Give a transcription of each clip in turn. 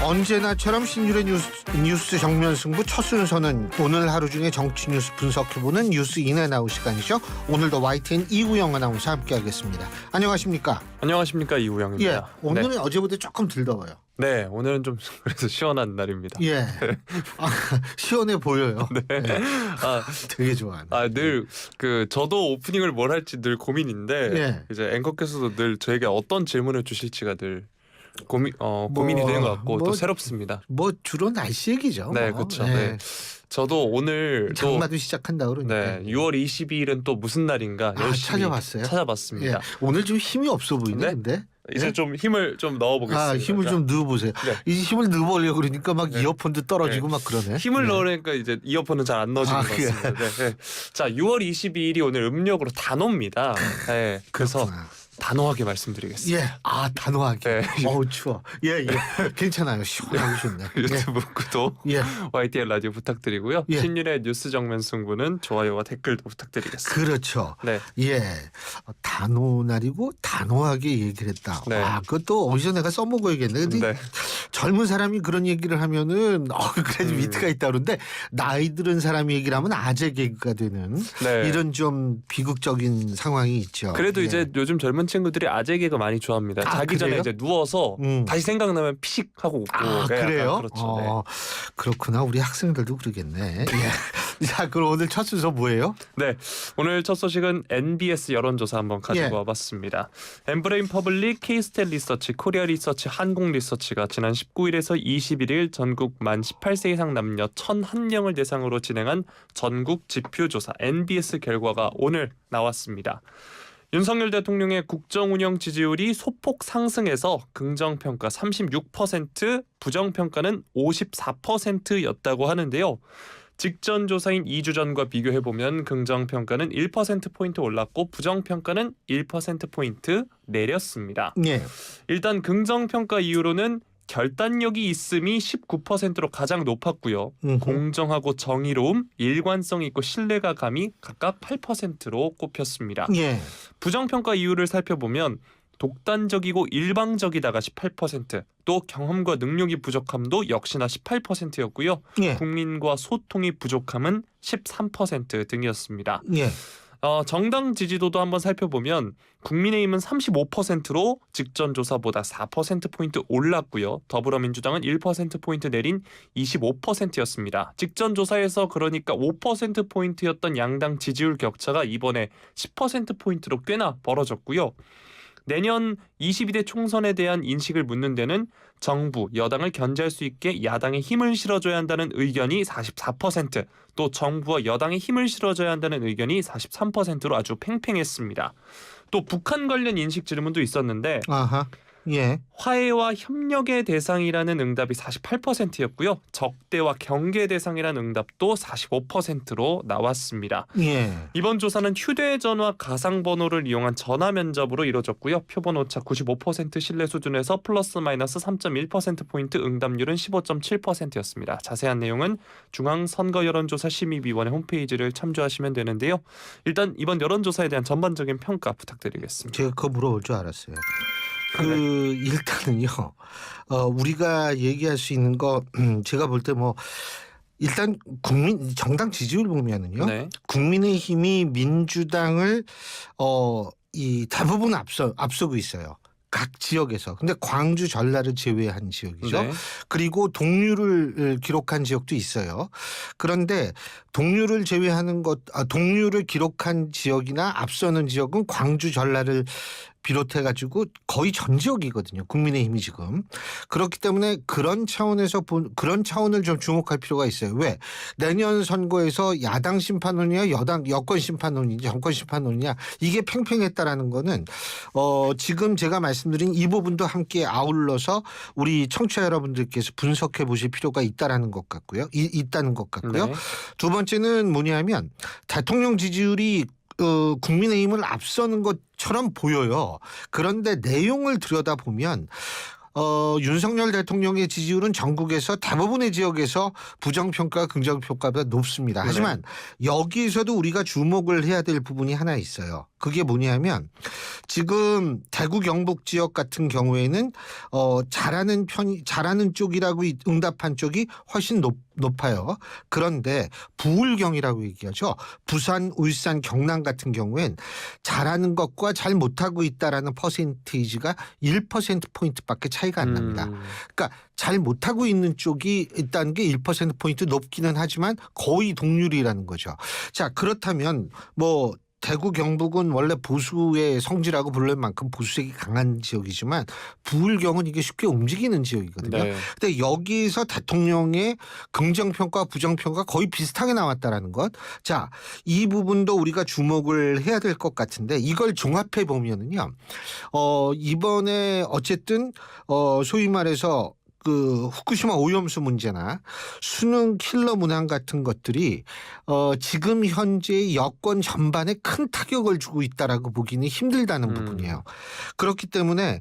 언제나처럼 신율의 뉴스 정면 승부 첫 순서는 오늘 하루 중에 정치 뉴스 분석해보는 뉴스 인앤아웃 시간이죠. 오늘도 YTN 이우영 아나운서 함께하겠습니다. 안녕하십니까? 안녕하십니까, 이우영입니다. 예, 오늘은 어제보다 조금 덜 더워요. 네, 오늘은 좀 그래서 시원한 날입니다. 예, 시원해 보여요. 네, 예. 되게 좋아요. 늘 저도 오프닝을 뭘 할지 늘 고민인데 예. 이제 앵커께서도 늘 저에게 어떤 질문을 주실지가 늘 고민이 되는 것 같고 또 새롭습니다. 뭐 주로 날씨 얘기죠. 네, 뭐. 그렇죠. 예. 네. 저도 오늘 장마도 시작한다 그러니까. 네, 6월 22일은 또 무슨 날인가 열심히 찾아봤어요? 찾아봤습니다. 예. 오늘 좀 힘이 없어 보이네, 네? 근데. 이제 예? 좀 힘을 좀 넣어보겠습니다. 힘을 좀 넣어보세요. 네. 이 힘을 넣어보려고 그러니까 막 이어폰도 떨어지고 막 그러네. 힘을 네. 넣으니까 이제 이어폰은 잘 안 넣어지는 것 같습니다. 예. 네. 자, 6월 22일이 오늘 음력으로 단오입니다. 네, 그래서 그렇구나. 단호하게 말씀드리겠습니다. 예, 단호하게. 네. 어우 추워. 예, 괜찮아요. 시원하고 좋네. 유튜브 구독, 예, YTN 라디오 부탁드리고요. 예. 신율의 뉴스 정면 승부는 좋아요와 댓글도 부탁드리겠습니다. 그렇죠. 네, 예, 단호 날이고 단호하게 얘기를 했다. 네. 그것도 어디서 내가 써먹어야겠네. 근데 네. 젊은 사람이 그런 얘기를 하면은 그래도 위트가 있다 그러는데 나이 들은 사람이 얘기를 하면 아재 개그가 되는 네. 이런 좀 비극적인 상황이 있죠. 그래도 예. 이제 요즘 젊은 친구들이 아재 개그 많이 좋아합니다. 자기 전에 그래요? 이제 누워서 다시 생각나면 피식 하고 웃고. 그래요? 그렇죠. 네. 그렇구나. 우리 학생들도 그러겠네. 예. 자, 그럼 오늘 첫 순서 뭐예요? 네, 오늘 첫 소식은 NBS 여론조사 한번 가지고 와봤습니다. 엠브레인 퍼블릭, K-스탯 리서치, 코리아 리서치, 한국 리서치가 지난 19일에서 21일 전국 만 18세 이상 남녀 1,001명을 대상으로 진행한 전국 지표조사 NBS 결과가 오늘 나왔습니다. 윤석열 대통령의 국정운영 지지율이 소폭 상승해서 긍정평가 36%, 부정평가는 54%였다고 하는데요. 직전 조사인 2주 전과 비교해보면 긍정평가는 1%포인트 올랐고 부정평가는 1%포인트 내렸습니다. 예. 일단 긍정평가 이유로는 결단력이 있음이 19%로 가장 높았고요. 공정하고 정의로움, 일관성 있고 신뢰감이 각각 8%로 꼽혔습니다. 예. 부정평가 이유를 살펴보면 독단적이고 일방적이다가 18%, 또 경험과 능력이 부족함도 역시나 18%였고요. 예. 국민과 소통이 부족함은 13% 등이었습니다. 예. 정당 지지도도 한번 살펴보면 국민의힘은 35%로 직전 조사보다 4%포인트 올랐고요. 더불어민주당은 1%포인트 내린 25%였습니다. 직전 조사에서 그러니까 5%포인트였던 양당 지지율 격차가 이번에 10%포인트로 꽤나 벌어졌고요. 내년 22대 총선에 대한 인식을 묻는 데는 정부, 여당을 견제할 수 있게 야당에 힘을 실어줘야 한다는 의견이 44%, 또 정부와 여당에 힘을 실어줘야 한다는 의견이 43%로 아주 팽팽했습니다. 또 북한 관련 인식 질문도 있었는데 예. 화해와 협력의 대상이라는 응답이 48%였고요. 적대와 경계 대상이라는 응답도 45%로 나왔습니다. 예. 이번 조사는 휴대전화 가상번호를 이용한 전화 면접으로 이루어졌고요. 표본 오차 95% 신뢰 수준에서 플러스 마이너스 3.1%포인트, 응답률은 15.7%였습니다. 자세한 내용은 중앙선거여론조사심의위원회 홈페이지를 참조하시면 되는데요. 일단 이번 여론조사에 대한 전반적인 평가 부탁드리겠습니다. 제가 그거 물어볼 줄 알았어요. 일단은요. 우리가 얘기할 수 있는 거 제가 볼 때 일단 정당 지지율 보면은요. 네. 국민의힘이 민주당을 이 대부분 앞서고 있어요. 각 지역에서. 근데 광주 전라를 제외한 지역이죠. 네. 그리고 동률을 기록한 지역도 있어요. 그런데 동률을 기록한 지역이나 앞서는 지역은 광주 전라를 비롯해가지고 거의 전 지역이거든요. 국민의힘이 지금. 그렇기 때문에 그런 차원에서 그런 차원을 좀 주목할 필요가 있어요. 왜? 내년 선거에서 야당 심판론이냐 여권 심판론이냐 정권 심판론이냐 이게 팽팽했다라는 거는 지금 제가 말씀드린 이 부분도 함께 아울러서 우리 청취자 여러분들께서 분석해 보실 필요가 있다는 것 같고요. 네. 두 번째는 뭐냐면 대통령 지지율이 국민의힘을 앞서는 것처럼 보여요. 그런데 내용을 들여다보면 윤석열 대통령의 지지율은 전국에서 대부분의 지역에서 부정평가, 긍정평가보다 높습니다. 하지만 여기에서도 우리가 주목을 해야 될 부분이 하나 있어요. 그게 뭐냐면 지금 대구 경북 지역 같은 경우에는 잘하는 쪽이라고 응답한 쪽이 훨씬 높아요. 그런데 부울경이라고 얘기하죠. 부산, 울산, 경남 같은 경우엔 잘하는 것과 잘 못하고 있다라는 퍼센테이지가 1%포인트밖에 차이가 안 납니다. 그러니까 잘 못하고 있는 쪽이 있다는 게 1%포인트 높기는 하지만 거의 동률이라는 거죠. 자, 그렇다면 뭐 대구 경북은 원래 보수의 성지라고 부를 만큼 보수색이 강한 지역이지만 부울경은 이게 쉽게 움직이는 지역이거든요. 네. 근데 여기서 대통령의 긍정평가 부정평가 거의 비슷하게 나왔다라는 것. 자, 이 부분도 우리가 주목을 해야 될 것 같은데 이걸 종합해 보면은요. 이번에 어쨌든 소위 말해서 그 후쿠시마 오염수 문제나 수능 킬러 문항 같은 것들이 지금 현재 여권 전반에 큰 타격을 주고 있다라고 보기는 힘들다는 부분이에요. 그렇기 때문에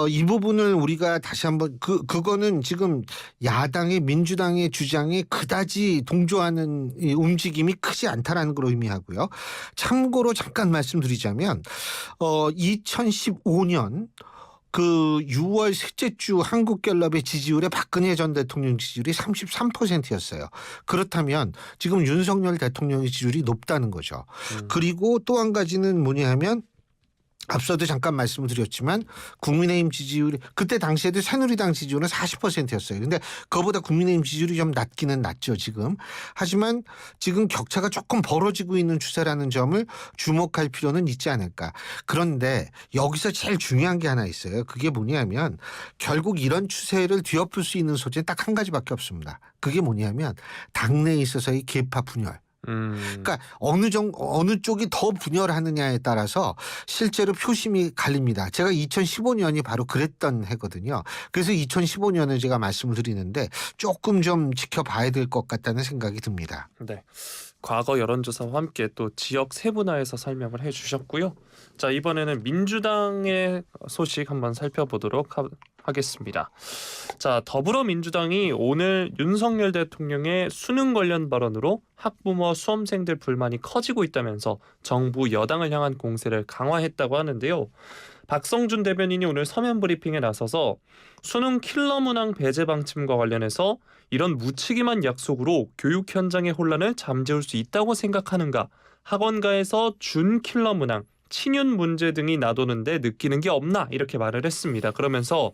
이 부분을 우리가 다시 한번 그거는 지금 야당의 민주당의 주장에 그다지 동조하는 이 움직임이 크지 않다라는 걸 의미하고요. 참고로 잠깐 말씀드리자면 2015년 그 6월 셋째 주 한국갤럽의 지지율에 박근혜 전 대통령 지지율이 33%였어요. 그렇다면 지금 윤석열 대통령의 지지율이 높다는 거죠. 그리고 또 한 가지는 뭐냐 하면 앞서도 잠깐 말씀을 드렸지만 국민의힘 지지율이 그때 당시에도 새누리당 지지율은 40%였어요. 근데 그거보다 국민의힘 지지율이 좀 낮기는 낮죠 지금. 하지만 지금 격차가 조금 벌어지고 있는 추세라는 점을 주목할 필요는 있지 않을까. 그런데 여기서 제일 중요한 게 하나 있어요. 그게 뭐냐면 결국 이런 추세를 뒤엎을 수 있는 소재는 딱 한 가지밖에 없습니다. 그게 뭐냐면 당내에 있어서의 계파 분열. 그러니까 어느 쪽이 더 분열하느냐에 따라서 실제로 표심이 갈립니다. 제가 2015년이 바로 그랬던 해거든요. 그래서 2015년을 제가 말씀을 드리는데 조금 좀 지켜봐야 될 것 같다는 생각이 듭니다. 네. 과거 여론조사와 함께 또 지역 세분화해서 설명을 해주셨고요. 자, 이번에는 민주당의 소식 한번 살펴보도록 하겠습니다. 자, 더불어민주당이 오늘 윤석열 대통령의 수능 관련 발언으로 학부모와 수험생들 불만이 커지고 있다면서 정부 여당을 향한 공세를 강화했다고 하는데요. 박성준 대변인이 오늘 서면 브리핑에 나서서 수능 킬러 문항 배제 방침과 관련해서 이런 무책임한 약속으로 교육 현장의 혼란을 잠재울 수 있다고 생각하는가? 학원가에서 준 킬러 문항, 친윤 문제 등이 나도는데 느끼는 게 없나? 이렇게 말을 했습니다. 그러면서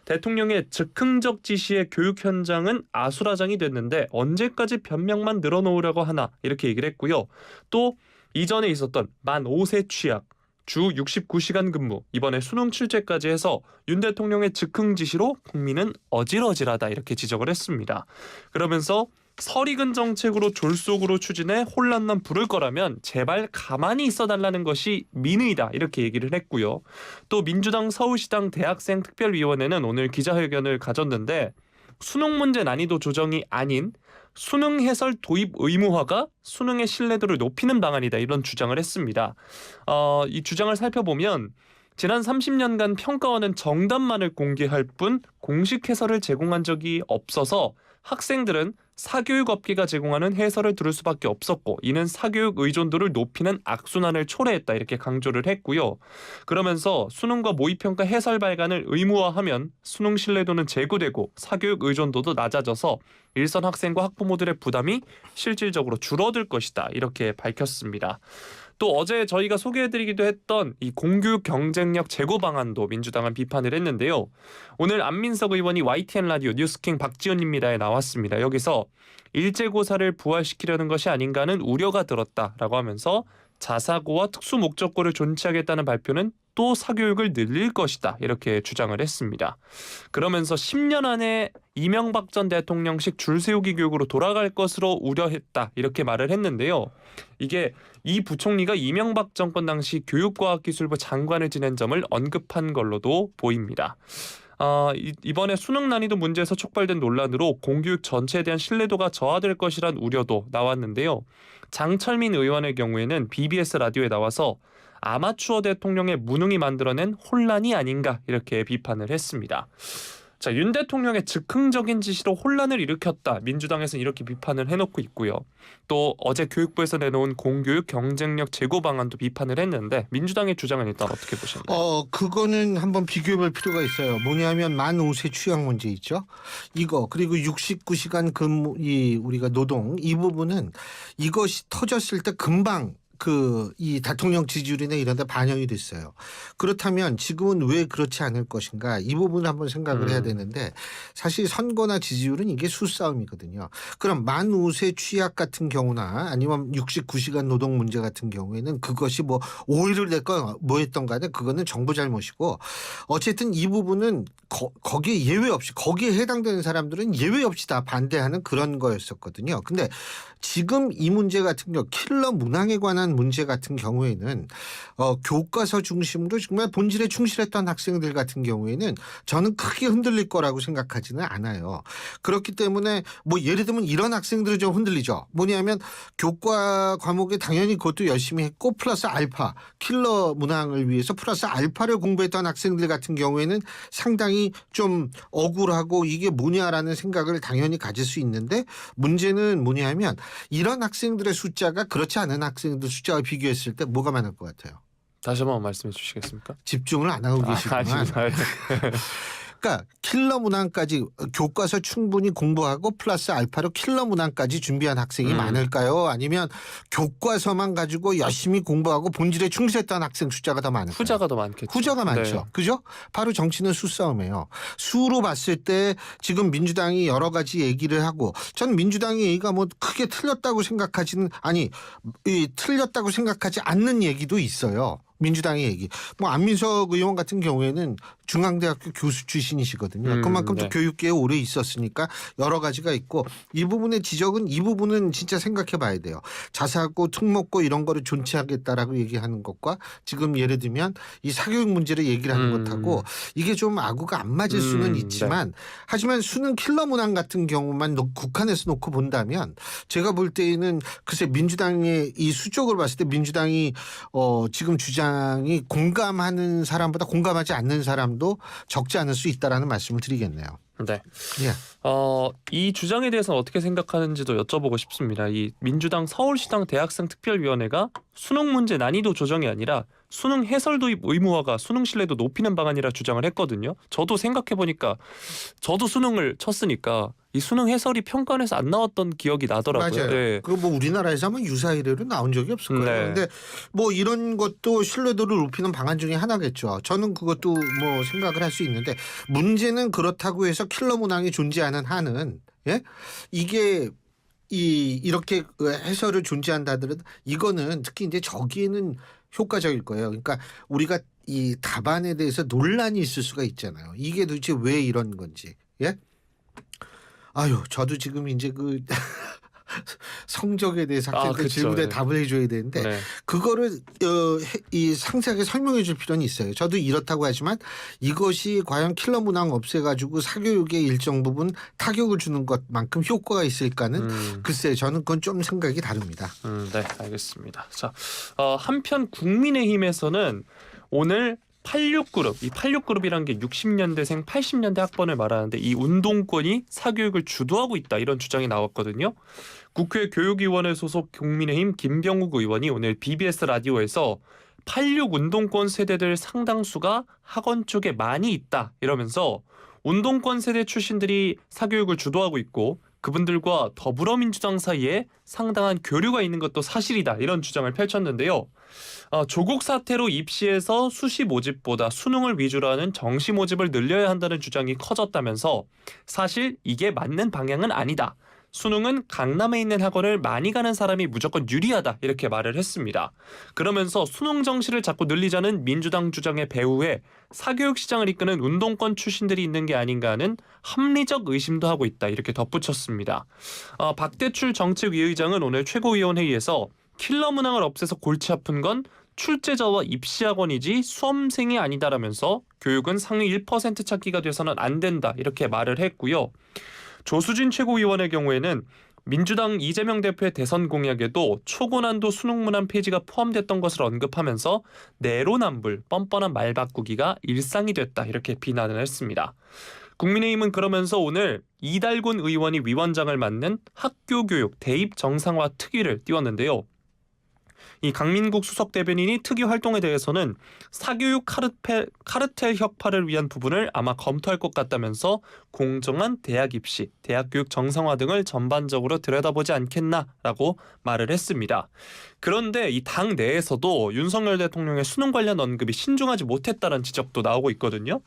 대통령의 즉흥적 지시에 교육 현장은 아수라장이 됐는데 언제까지 변명만 늘어놓으려고 하나? 이렇게 얘기를 했고요. 또 이전에 있었던 만 5세 취약, 주 69시간 근무, 이번에 수능 출제까지 해서 윤 대통령의 즉흥 지시로 국민은 어질어질하다 이렇게 지적을 했습니다. 그러면서 설익은 정책으로 졸속으로 추진해 혼란만 부를 거라면 제발 가만히 있어달라는 것이 민의다 이렇게 얘기를 했고요. 또 민주당 서울시당 대학생 특별위원회는 오늘 기자회견을 가졌는데 수능 문제 난이도 조정이 아닌 수능 해설 도입 의무화가 수능의 신뢰도를 높이는 방안이다 이런 주장을 했습니다. 이 주장을 살펴보면 지난 30년간 평가원은 정답만을 공개할 뿐 공식 해설을 제공한 적이 없어서 학생들은 사교육업계가 제공하는 해설을 들을 수밖에 없었고 이는 사교육 의존도를 높이는 악순환을 초래했다 이렇게 강조를 했고요. 그러면서 수능과 모의평가 해설 발간을 의무화하면 수능 신뢰도는 제고되고 사교육 의존도도 낮아져서 일선 학생과 학부모들의 부담이 실질적으로 줄어들 것이다 이렇게 밝혔습니다. 또 어제 저희가 소개해드리기도 했던 이 공교육 경쟁력 제고 방안도 민주당은 비판을 했는데요. 오늘 안민석 의원이 YTN 라디오 뉴스킹 박지훈입니다에 나왔습니다. 여기서 일제고사를 부활시키려는 것이 아닌가 하는 우려가 들었다라고 하면서 자사고와 특수목적고를 존치하겠다는 발표는 또 사교육을 늘릴 것이다 이렇게 주장을 했습니다. 그러면서 10년 안에 이명박 전 대통령식 줄세우기 교육으로 돌아갈 것으로 우려했다 이렇게 말을 했는데요. 이게 이 부총리가 이명박 정권 당시 교육과학기술부 장관을 지낸 점을 언급한 걸로도 보입니다. 이번에 수능 난이도 문제에서 촉발된 논란으로 공교육 전체에 대한 신뢰도가 저하될 것이란 우려도 나왔는데요. 장철민 의원의 경우에는 BBS 라디오에 나와서 아마추어 대통령의 무능이 만들어낸 혼란이 아닌가 이렇게 비판을 했습니다. 자, 윤 대통령의 즉흥적인 지시로 혼란을 일으켰다. 민주당에서는 이렇게 비판을 해놓고 있고요. 또 어제 교육부에서 내놓은 공교육 경쟁력 제고 방안도 비판을 했는데 민주당의 주장은 일단 어떻게 보셨나요? 그거는 한번 비교해볼 필요가 있어요. 뭐냐면 만 5세 취약 문제 있죠. 이거 그리고 69시간 근무 우리가 노동 이 부분은 이것이 터졌을 때 금방 이 대통령 지지율이나 이런 데 반영이 됐어요. 그렇다면 지금은 왜 그렇지 않을 것인가 이 부분을 한번 생각을 해야 되는데 사실 선거나 지지율은 이게 수싸움이거든요. 그럼 만 5세 취약 같은 경우나 아니면 69시간 노동 문제 같은 경우에는 그것이 뭐 5일을 냈건 뭐 했던 간에 그거는 정부 잘못이고 어쨌든 이 부분은 거기에 예외 없이 거기에 해당되는 사람들은 예외 없이 다 반대하는 그런 거였었거든요. 근데 지금 이 문제 같은 경우 킬러 문항에 관한 문제 같은 경우에는 교과서 중심으로 정말 본질에 충실했던 학생들 같은 경우에는 저는 크게 흔들릴 거라고 생각하지는 않아요. 그렇기 때문에 뭐 예를 들면 이런 학생들은 좀 흔들리죠. 뭐냐면 교과 과목에 당연히 그것도 열심히 했고 플러스 알파 킬러 문항을 위해서 플러스 알파를 공부했던 학생들 같은 경우에는 상당히 좀 억울하고 이게 뭐냐라는 생각을 당연히 가질 수 있는데 문제는 뭐냐면 이런 학생들의 숫자가 그렇지 않은 학생들 숫자와 비교했을 때 뭐가 많을 것 같아요? 다시 한번 말씀해 주시겠습니까? 집중을 안 하고 계시구만. 그러니까 킬러 문항까지 교과서 충분히 공부하고 플러스 알파로 킬러 문항까지 준비한 학생이 많을까요? 아니면 교과서만 가지고 열심히 공부하고 본질에 충실했던 학생 숫자가 더 많을까요? 후자가 더 많겠죠. 후자가 많죠. 네. 그죠? 바로 정치는 수싸움이에요. 수로 봤을 때 지금 민주당이 여러 가지 얘기를 하고 전 민주당의 얘기가 뭐 크게 틀렸다고 생각하지는 틀렸다고 생각하지 않는 얘기도 있어요. 민주당의 얘기. 뭐 안민석 의원 같은 경우에는 중앙대학교 교수 출신이시거든요. 그만큼 또 네. 교육계에 오래 있었으니까 여러 가지가 있고 이 부분의 지적은 이 부분은 진짜 생각해 봐야 돼요. 자사고 특목고 이런 거를 존치하겠다라고 얘기하는 것과 지금 예를 들면 이 사교육 문제를 얘기를 하는 것하고 이게 좀 아구가 안 맞을 수는 있지만 하지만 수능 킬러 문항 같은 경우만 국한해서 놓고 본다면 제가 볼 때에는 글쎄 민주당의 이 수적으로 봤을 때 민주당이 지금 주장이 공감하는 사람보다 공감하지 않는 사람도 적지 않을 수 있다라는 말씀을 드리겠네요. 네. 예. 이 주장에 대해서는 어떻게 생각하는지도 여쭤보고 싶습니다. 이 민주당 서울시당 대학생 특별위원회가 수능 문제 난이도 조정이 아니라 수능 해설 도입 의무화가 수능 신뢰도 높이는 방안이라 주장을 했거든요. 저도 생각해 보니까 저도 수능을 쳤으니까 이 수능 해설이 평가원에서 안 나왔던 기억이 나더라고요. 맞아요. 네. 그거 뭐 우리나라에서 하면 유사이례로 나온 적이 없을 거예요. 네. 근데 뭐 이런 것도 신뢰도를 높이는 방안 중에 하나겠죠. 저는 그것도 뭐 생각을 할 수 있는데 문제는 그렇다고 해서 킬러 문항이 존재하는 한은 이게 이렇게 해설을 존재한다 하더라도 이거는 특히 이제 저기에는 효과적일 거예요. 그러니까 우리가 이 답안에 대해서 논란이 있을 수가 있잖아요. 이게 도대체 왜 이런 건지. 예? 아유, 저도 지금 이제 성적에 대해서 학생들 질문에 답을 해줘야 되는데 그거를 이 상세하게 설명해 줄 필요는 있어요. 저도 이렇다고 하지만 이것이 과연 킬러 문항 없애가지고 사교육의 일정 부분 타격을 주는 것만큼 효과가 있을까는 글쎄 저는 그건 좀 생각이 다릅니다. 네, 알겠습니다. 자, 한편 국민의힘에서는 오늘 86그룹, 이 86그룹이라는 게 60년대생 80년대 학번을 말하는데 이 운동권이 사교육을 주도하고 있다 이런 주장이 나왔거든요. 국회 교육위원회 소속 국민의힘 김병욱 의원이 오늘 BBS 라디오에서 86 운동권 세대들 상당수가 학원 쪽에 많이 있다 이러면서 운동권 세대 출신들이 사교육을 주도하고 있고 그분들과 더불어민주당 사이에 상당한 교류가 있는 것도 사실이다 이런 주장을 펼쳤는데요. 조국 사태로 입시에서 수시 모집보다 수능을 위주로 하는 정시 모집을 늘려야 한다는 주장이 커졌다면서 사실 이게 맞는 방향은 아니다. 수능은 강남에 있는 학원을 많이 가는 사람이 무조건 유리하다 이렇게 말을 했습니다. 그러면서 수능 정시를 자꾸 늘리자는 민주당 주장의 배후에 사교육 시장을 이끄는 운동권 출신들이 있는 게 아닌가 하는 합리적 의심도 하고 있다 이렇게 덧붙였습니다. 박대출 정책위의장은 오늘 최고위원회의에서 킬러 문항을 없애서 골치 아픈 건 출제자와 입시학원이지 수험생이 아니다라면서 교육은 상위 1% 찾기가 돼서는 안 된다 이렇게 말을 했고요. 조수진 최고위원의 경우에는 민주당 이재명 대표의 대선 공약에도 초고난도 수능 문항 폐지가 포함됐던 것을 언급하면서 내로남불 뻔뻔한 말 바꾸기가 일상이 됐다 이렇게 비난을 했습니다. 국민의힘은 그러면서 오늘 이달곤 의원이 위원장을 맡는 학교교육 대입 정상화 특위를 띄웠는데요. 이 강민국 수석 대변인이 특위 활동에 대해서는 사교육 카르텔 혁파를 위한 부분을 아마 검토할 것 같다면서 공정한 대학 입시, 대학 교육 정상화 등을 전반적으로 들여다보지 않겠나라고 말을 했습니다. 그런데 이 당 내에서도 윤석열 대통령의 수능 관련 언급이 신중하지 못했다는 지적도 나오고 있거든요.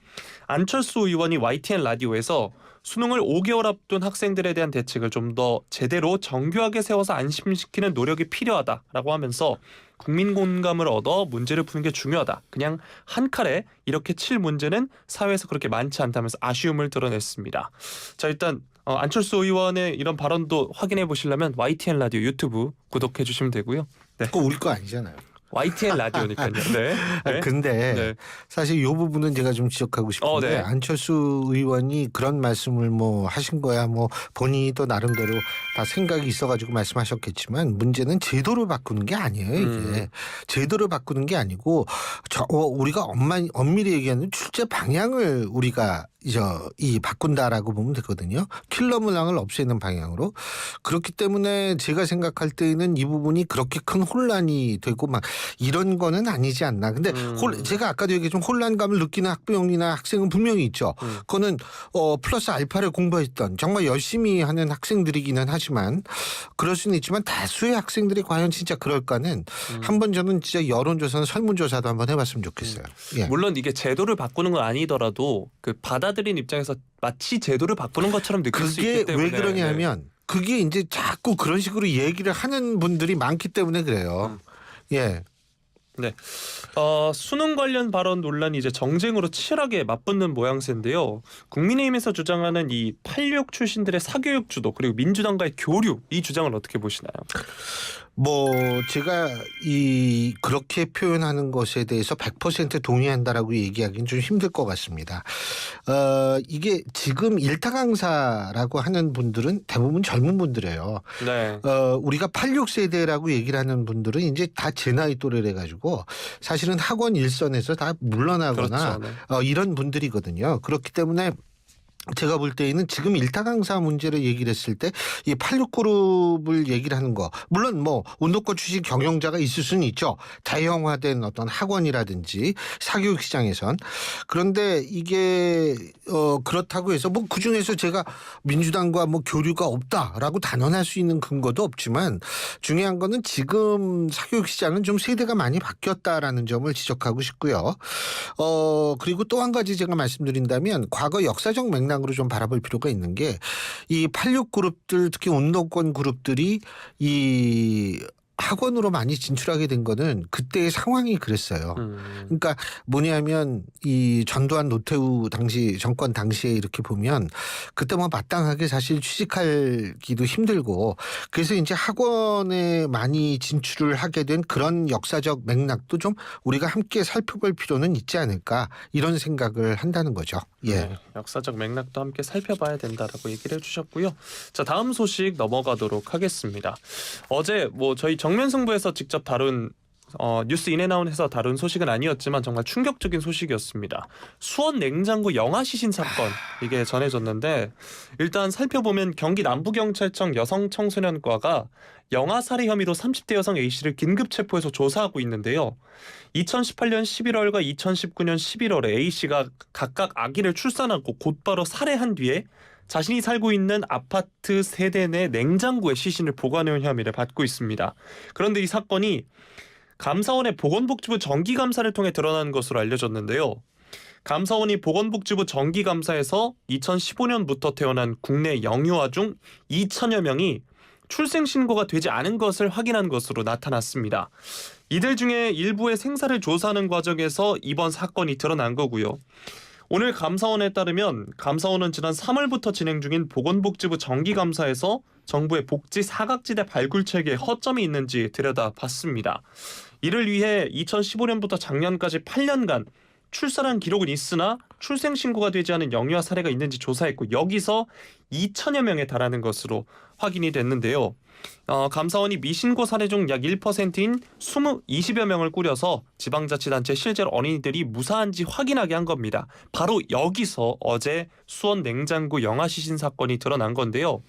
안철수 의원이 YTN 라디오에서 수능을 5개월 앞둔 학생들에 대한 대책을 좀 더 제대로 정교하게 세워서 안심시키는 노력이 필요하다라고 하면서 국민 공감을 얻어 문제를 푸는 게 중요하다. 그냥 한 칼에 이렇게 칠 문제는 사회에서 그렇게 많지 않다면서 아쉬움을 드러냈습니다. 자, 일단 안철수 의원의 이런 발언도 확인해 보시려면 YTN 라디오 유튜브 구독해 주시면 되고요. 네. 그거 우리 거 아니잖아요. YTN 라디오니까요. 네. 네. 근데 네. 사실 이 부분은 제가 좀 지적하고 싶은데 네. 안철수 의원이 그런 말씀을 뭐 하신 거야 뭐 본인이 또 나름대로 다 생각이 있어가지고 말씀하셨겠지만 문제는 제도를 바꾸는 게 아니에요. 이게 제도를 바꾸는 게 아니고 우리가 엄밀히 얘기하는 출제 방향을 우리가 이 바꾼다라고 보면 되거든요. 킬러 문항을 없애는 방향으로. 그렇기 때문에 제가 생각할 때는 이 부분이 그렇게 큰 혼란이 되고 막 이런 거는 아니지 않나. 근데 제가 아까도 얘기했지만 혼란감을 느끼는 학부형이나 학생은 분명히 있죠. 그거는 플러스 알파를 공부했던 정말 열심히 하는 학생들이기는 하지만 그럴 수는 있지만 다수의 학생들이 과연 진짜 그럴까는 한번 저는 진짜 여론조사는 설문조사도 한번 해봤으면 좋겠어요. 예. 물론 이게 제도를 바꾸는 건 아니더라도 그 받아들인 입장에서 마치 제도를 바꾸는 것처럼 느낄 수 있기 때문에. 그게 왜 그러냐면 그게 이제 자꾸 그런 식으로 얘기를 하는 분들이 많기 때문에 그래요. 예. 네. 수능 관련 발언 논란이 이제 정쟁으로 치열하게 맞붙는 모양새인데요. 국민의힘에서 주장하는 이 86 출신들의 사교육 주도 그리고 민주당과의 교류 이 주장을 어떻게 보시나요? 뭐 제가 그렇게 표현하는 것에 대해서 100% 동의한다라고 얘기하기는 좀 힘들 것 같습니다. 이게 지금 일타 강사라고 하는 분들은 대부분 젊은 분들이에요. 네. 우리가 86세대라고 얘기를 하는 분들은 이제 다 제 나이 또래를 해가지고 사실은 학원 일선에서 다 물러나거나 그렇죠. 네. 이런 분들이거든요. 그렇기 때문에 제가 볼 때에는 지금 일타 강사 문제를 얘기를 했을 때 이 86그룹을 얘기를 하는 거 물론 뭐 운동권 출신 경영자가 있을 수는 있죠. 다양화된 어떤 학원이라든지 사교육 시장에선. 그런데 이게 그렇다고 해서 뭐 그중에서 제가 민주당과 뭐 교류가 없다라고 단언할 수 있는 근거도 없지만 중요한 거는 지금 사교육 시장은 좀 세대가 많이 바뀌었다라는 점을 지적하고 싶고요. 그리고 또 한 가지 제가 말씀드린다면 과거 역사적 맥락으로 좀 바라볼 필요가 있는 게 이 86 그룹들 특히 운동권 그룹들이 이 학원으로 많이 진출하게 된 거는 그때의 상황이 그랬어요. 그러니까 뭐냐면 이 전두환 노태우 당시 정권 당시에 이렇게 보면 그때 뭐 마땅하게 사실 취직하기도 힘들고 그래서 이제 학원에 많이 진출을 하게 된 그런 역사적 맥락도 좀 우리가 함께 살펴볼 필요는 있지 않을까 이런 생각을 한다는 거죠. 예. 네, 역사적 맥락도 함께 살펴봐야 된다라고 얘기를 해주셨고요. 자, 다음 소식 넘어가도록 하겠습니다. 어제 뭐 저희 정면승부에서 직접 다룬 뉴스 인앤아웃에서 다룬 소식은 아니었지만 정말 충격적인 소식이었습니다. 수원 냉장고 영아 시신 사건 이게 전해졌는데 일단 살펴보면 경기 남부경찰청 여성청소년과가 영아 살해 혐의로 30대 여성 A씨를 긴급 체포해서 조사하고 있는데요. 2018년 11월과 2019년 11월에 A씨가 각각 아기를 출산하고 곧바로 살해한 뒤에 자신이 살고 있는 아파트 세대 내 냉장고에 시신을 보관해온 혐의를 받고 있습니다. 그런데 이 사건이 감사원의 보건복지부 정기감사를 통해 드러난 것으로 알려졌는데요. 감사원이 보건복지부 정기감사에서 2015년부터 태어난 국내 영유아 중 2천여 명이 출생신고가 되지 않은 것을 확인한 것으로 나타났습니다. 이들 중에 일부의 생사를 조사하는 과정에서 이번 사건이 드러난 거고요. 오늘 감사원에 따르면 감사원은 지난 3월부터 진행 중인 보건복지부 정기감사에서 정부의 복지 사각지대 발굴체계에 허점이 있는지 들여다봤습니다. 이를 위해 2015년부터 작년까지 8년간 출산한 기록은 있으나 출생신고가 되지 않은 영유아 사례가 있는지 조사했고 여기서 2천여 명에 달하는 것으로 확인이 됐는데요. 감사원이 미신고 사례 중 약 1%인 20여 명을 꾸려서 지방자치단체 실제로 어린이들이 무사한지 확인하게 한 겁니다. 바로 여기서 어제 수원 냉장고 영아 시신 사건이 드러난 건데요.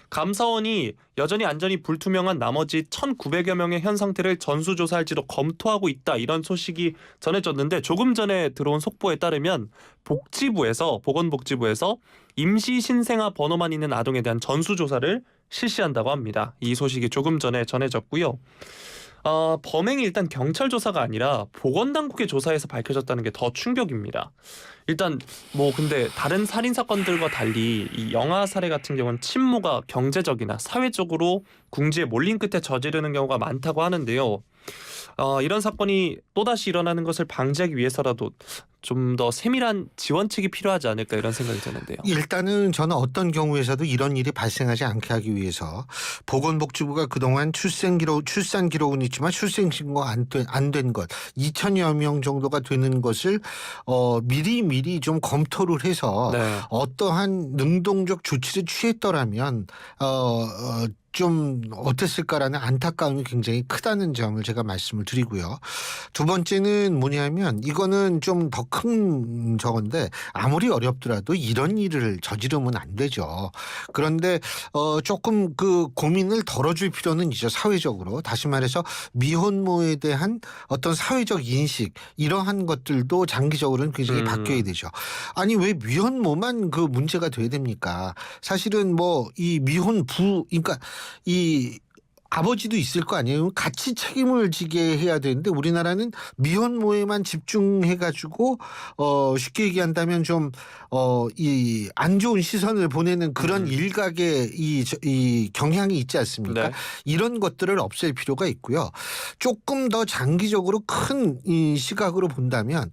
감사원이 여전히 안전이 불투명한 나머지 1,900여 명의 현 상태를 전수조사할지도 검토하고 있다, 이런 소식이 전해졌는데, 조금 전에 들어온 속보에 따르면 보건복지부에서 임시 신생아 번호만 있는 아동에 대한 전수조사를 실시한다고 합니다. 이 소식이 조금 전에 전해졌고요. 범행이 일단 경찰 조사가 아니라 보건당국의 조사에서 밝혀졌다는 게 더 충격입니다. 일단 근데 다른 살인 사건들과 달리 이 영아 살해 같은 경우는 친모가 경제적이나 사회적으로 궁지에 몰린 끝에 저지르는 경우가 많다고 하는데요. 이런 사건이 또다시 일어나는 것을 방지하기 위해서라도 좀 더 세밀한 지원책이 필요하지 않을까, 이런 생각이 드는데요. 일단은 저는 어떤 경우에서도 이런 일이 발생하지 않게 하기 위해서 보건복지부가 그동안 출산 기록은 있지만 출생신고가 안 된 것 2천여 명 정도가 되는 것을 미리 좀 검토를 해서 네. 어떠한 능동적 조치를 취했더라면 좀 어땠을까라는 안타까움이 굉장히 크다는 점을 제가 말씀을 드리고요. 두 번째는 뭐냐면, 이거는 좀 더 큰 저건데, 아무리 어렵더라도 이런 일을 저지르면 안 되죠. 그런데 조금 그 고민을 덜어줄 필요는 있죠. 사회적으로. 다시 말해서 미혼모에 대한 어떤 사회적 인식, 이러한 것들도 장기적으로는 굉장히 바뀌어야 되죠. 아니, 왜 미혼모만 그 문제가 돼야 됩니까? 사실은 이 미혼부, 그러니까 이 아버지도 있을 거 아니에요. 같이 책임을 지게 해야 되는데, 우리나라는 미혼모에만 집중해가지고 쉽게 얘기한다면 좀 이 안 좋은 시선을 보내는 그런 일각의 이 경향이 있지 않습니까? 네. 이런 것들을 없앨 필요가 있고요. 조금 더 장기적으로 큰 이 시각으로 본다면,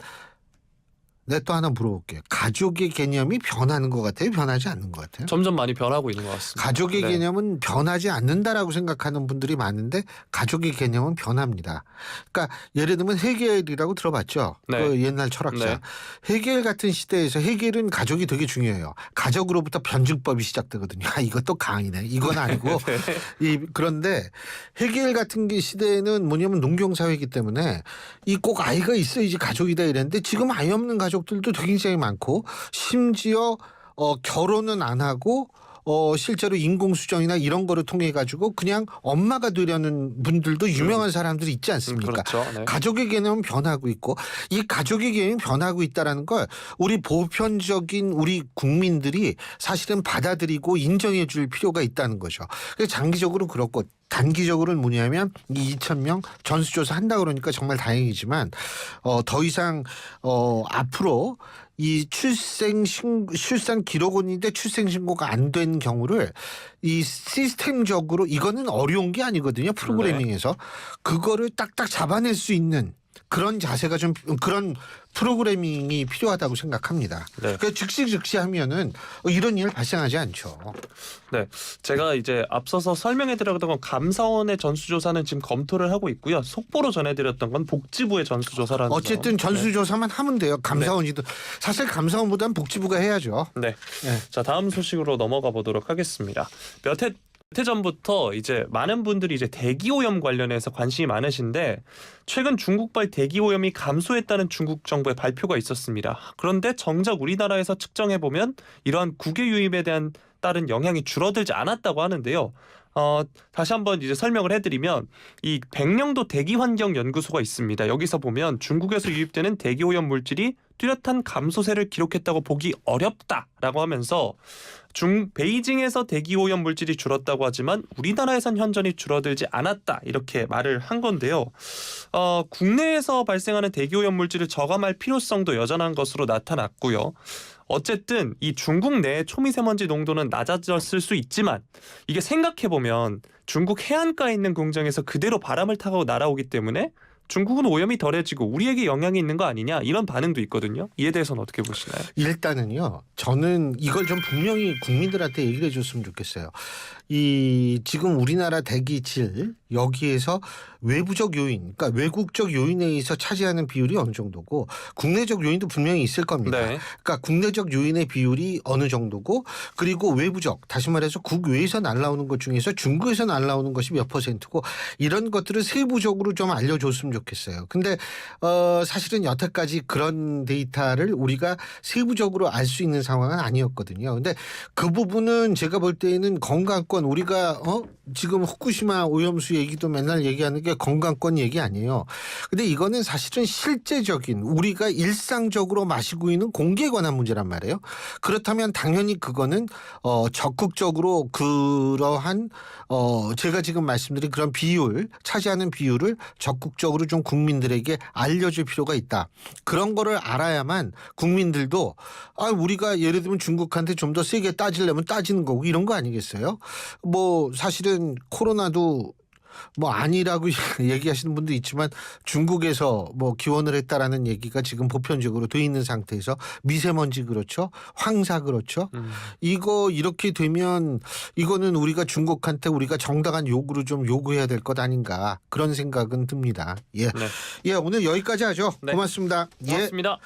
내가 또 하나 물어볼게요. 가족의 개념이 변하는 것 같아요? 변하지 않는 것 같아요? 점점 많이 변하고 있는 것 같습니다. 가족의 네. 개념은 변하지 않는다라고 생각하는 분들이 많은데, 가족의 개념은 변합니다. 그러니까 예를 들면 헤겔이라고 들어봤죠? 네. 그 옛날 철학자. 네. 헤겔 같은 시대에서 헤겔은 가족이 되게 중요해요. 가족으로부터 변증법이 시작되거든요. 이것도 강이네. 이건 아니고. 그런데 헤겔 같은 게 시대에는 뭐냐면 농경사회이기 때문에 꼭 아이가 있어야지 가족이다 이랬는데, 지금 아이 없는 가족들도 굉장히 많고, 심지어 결혼은 안 하고 실제로 인공수정이나 이런 거를 통해 가지고 그냥 엄마가 되려는 분들도 유명한 사람들이 있지 않습니까? 그렇죠. 네. 가족의 개념은 변하고 있고, 이 가족의 개념이 변하고 있다라는 걸 우리 보편적인 우리 국민들이 사실은 받아들이고 인정해 줄 필요가 있다는 거죠. 그래서 장기적으로 그렇고, 단기적으로는 뭐냐면 이 2,000명 전수조사 한다 그러니까 정말 다행이지만, 더 이상 앞으로 이 출산 기록원인데 출생신고가 안 된 경우를 이 시스템적으로, 이거는 어려운 게 아니거든요. 프로그래밍에서. 그거를 딱딱 잡아낼 수 있는 그런 자세가 좀, 그런 프로그래밍이 필요하다고 생각합니다. 네. 그래서 즉시 하면은 이런 일 발생하지 않죠. 네, 제가 이제 앞서서 설명해드렸던 건 감사원의 전수조사는 지금 검토를 하고 있고요. 속보로 전해드렸던 건 복지부의 전수조사라는 어쨌든 점. 전수조사만 하면 돼요. 감사원이도. 사실 감사원보다는 복지부가 해야죠. 네. 네. 자, 다음 소식으로 넘어가 보도록 하겠습니다. 몇 해 전부터 이제 많은 분들이 이제 대기오염 관련해서 관심이 많으신데, 최근 중국발 대기오염이 감소했다는 중국 정부의 발표가 있었습니다. 그런데 정작 우리나라에서 측정해 보면 이러한 국외 유입에 대한 따른 영향이 줄어들지 않았다고 하는데요. 다시 한번 이제 설명을 해드리면, 이 백령도 대기환경연구소가 있습니다. 여기서 보면 중국에서 유입되는 대기오염 물질이 뚜렷한 감소세를 기록했다고 보기 어렵다라고 하면서, 베이징에서 대기오염 물질이 줄었다고 하지만 우리나라에선 현저히 줄어들지 않았다, 이렇게 말을 한 건데요. 국내에서 발생하는 대기오염 물질을 저감할 필요성도 여전한 것으로 나타났고요. 어쨌든 이 중국 내의 초미세먼지 농도는 낮아졌을 수 있지만, 이게 생각해보면 중국 해안가에 있는 공장에서 그대로 바람을 타고 날아오기 때문에 중국은 오염이 덜해지고 우리에게 영향이 있는 거 아니냐, 이런 반응도 있거든요. 이에 대해서는 어떻게 보시나요? 일단은요, 저는 이걸 좀 분명히 국민들한테 얘기를 해줬으면 좋겠어요. 이 지금 우리나라 대기질 여기에서 외부적 요인, 그러니까 외국적 요인에 의해서 차지하는 비율이 어느 정도고 국내적 요인도 분명히 있을 겁니다. 네. 그러니까 국내적 요인의 비율이 어느 정도고 그리고 외부적, 다시 말해서 국외에서 날라오는 것 중에서 중국에서 날라오는 것이 몇 %고 이런 것들을 세부적으로 좀 알려줬으면 좋겠어요. 근데 사실은 여태까지 그런 데이터를 우리가 세부적으로 알 수 있는 상황은 아니었거든요. 근데 그 부분은 제가 볼 때에는 건강권, 우리가 지금 후쿠시마 오염수 얘기도 맨날 얘기하는 게 건강권 얘기 아니에요. 근데 이거는 사실은 실제적인 우리가 일상적으로 마시고 있는 공기에 관한 문제란 말이에요. 그렇다면 당연히 그거는 적극적으로 그러한 제가 지금 말씀드린 그런 비율, 차지하는 비율을 적극적으로 좀 국민들에게 알려줄 필요가 있다. 그런 거를 알아야만 국민들도 우리가 예를 들면 중국한테 좀 더 세게 따지려면 따지는 거고 이런 거 아니겠어요? 뭐 사실은 코로나도 뭐 아니라고 얘기하시는 분도 있지만 중국에서 뭐 기원을 했다라는 얘기가 지금 보편적으로 돼 있는 상태에서 미세먼지 그렇죠, 황사 그렇죠. 이거 이렇게 되면 이거는 우리가 중국한테 우리가 정당한 요구를 좀 요구해야 될 것 아닌가 그런 생각은 듭니다. 예, 네. 예 오늘 여기까지 하죠. 네. 고맙습니다. 예. 고맙습니다.